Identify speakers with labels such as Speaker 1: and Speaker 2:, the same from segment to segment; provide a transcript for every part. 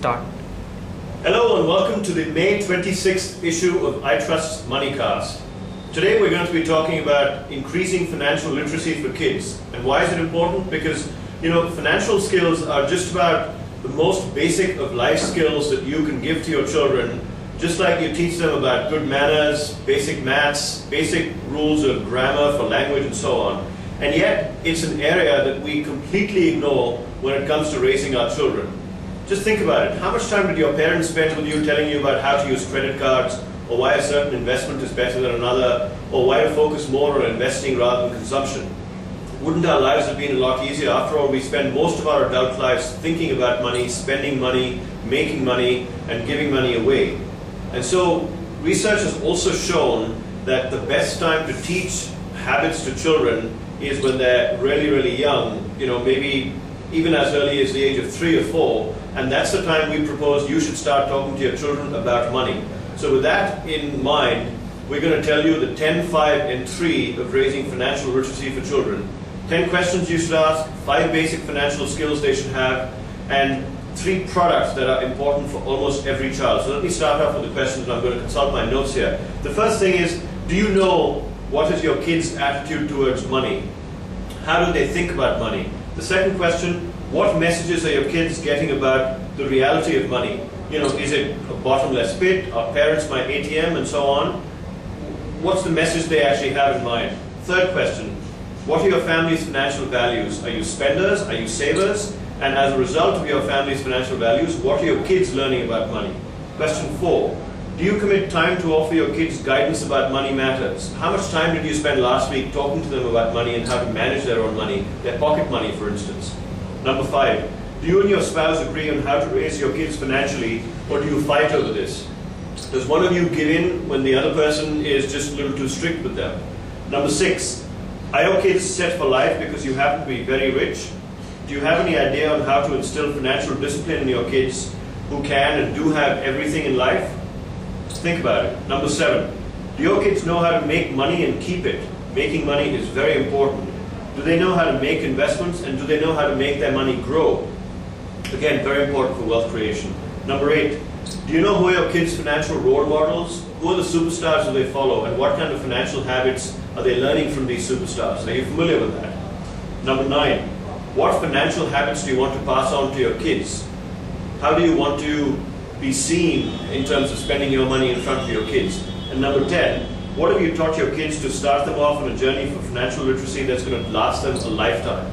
Speaker 1: start.
Speaker 2: Hello and welcome to the May 26th issue of iTrust's Moneycast. Today we're going to be talking about increasing financial literacy for kids. And why is it important? Because, financial skills are just about the most basic of life skills that you can give to your children, just like you teach them about good manners, basic maths, basic rules of grammar for language and so on. And yet, it's an area that we completely ignore when it comes to raising our children. Just think about it. How much time did your parents spend with you telling you about how to use credit cards, or why a certain investment is better than another, or why to focus more on investing rather than consumption? Wouldn't our lives have been a lot easier? After all, we spend most of our adult lives thinking about money, spending money, making money, and giving money away. And so, research has also shown that the best time to teach habits to children is when they're really, really young, maybe even as early as the age of 3 or 4, and that's the time we propose you should start talking to your children about money. So with that in mind, we're going to tell you the 10, 5, and 3 of raising financial literacy for children. 10 questions you should ask, 5 basic financial skills they should have, and 3 products that are important for almost every child. So let me start off with the questions, and I'm going to consult my notes here. The first thing is, do you know what is your kids' attitude towards money? How do they think about money? The second question, what messages are your kids getting about the reality of money? Is it a bottomless pit? Are parents my ATM? And so on. What's the message they actually have in mind? Third question, what are your family's financial values? Are you spenders? Are you savers? And as a result of your family's financial values, what are your kids learning about money? Question 4, do you commit time to offer your kids guidance about money matters? How much time did you spend last week talking to them about money and how to manage their own money, their pocket money, for instance? Number 5, do you and your spouse agree on how to raise your kids financially, or do you fight over this? Does one of you give in when the other person is just a little too strict with them? Number 6, are your kids set for life because you happen to be very rich? Do you have any idea on how to instill financial discipline in your kids who can and do have everything in life? Think about it. Number 7, do your kids know how to make money and keep it? Making money is very important. Do they know how to make investments, and do they know how to make their money grow? Again, very important for wealth creation. Number 8, do you know who are your kids' financial role models? Who are the superstars that they follow, and what kind of financial habits are they learning from these superstars? Are you familiar with that? Number 9, what financial habits do you want to pass on to your kids? How do you want to be seen in terms of spending your money in front of your kids? And number 10, what have you taught your kids to start them off on a journey for financial literacy that's going to last them a lifetime?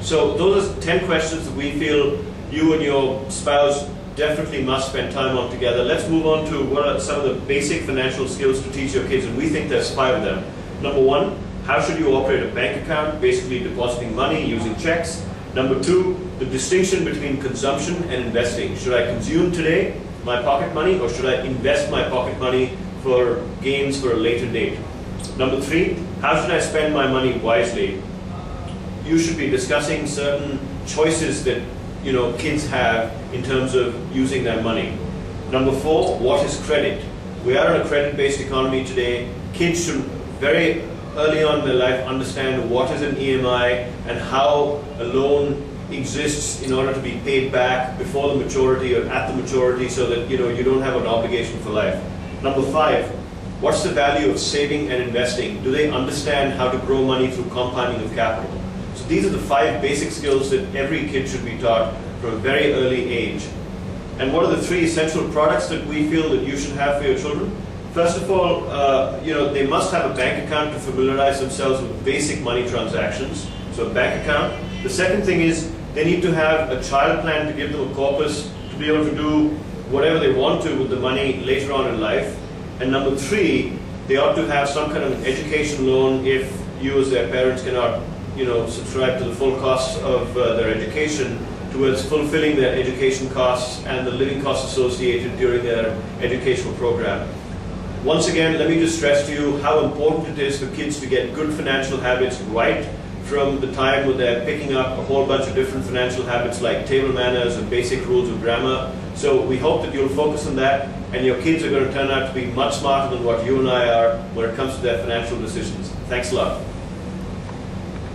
Speaker 2: So those are 10 questions that we feel you and your spouse definitely must spend time on together. Let's move on to what are some of the basic financial skills to teach your kids, and we think there's 5 of them. Number 1, how should you operate a bank account, basically depositing money using checks. Number 2, the distinction between consumption and investing. Should I consume today my pocket money, or should I invest my pocket money for gains for a later date? Number 3, how should I spend my money wisely? You should be discussing certain choices that kids have in terms of using their money. Number 4, what is credit? We are in a credit-based economy today. Kids should very early on in their life understand what is an EMI and how a loan exists in order to be paid back before the maturity or at the maturity, so that you don't have an obligation for life. Number 5, what's the value of saving and investing? Do they understand how to grow money through compounding of capital? So these are the 5 basic skills that every kid should be taught from a very early age. And what are the 3 essential products that we feel that you should have for your children? First of all, they must have a bank account to familiarize themselves with basic money transactions. So a bank account. The second thing is they need to have a child plan to give them a corpus to be able to do whatever they want to with the money later on in life. And number 3, they ought to have some kind of an education loan if you as their parents cannot subscribe to the full costs of their education, towards fulfilling their education costs and the living costs associated during their educational program. Once again, let me just stress to you how important it is for kids to get good financial habits right from the time when they're picking up a whole bunch of different financial habits like table manners and basic rules of grammar. So we hope that you'll focus on that, and your kids are going to turn out to be much smarter than what you and I are when it comes to their financial decisions. Thanks a lot.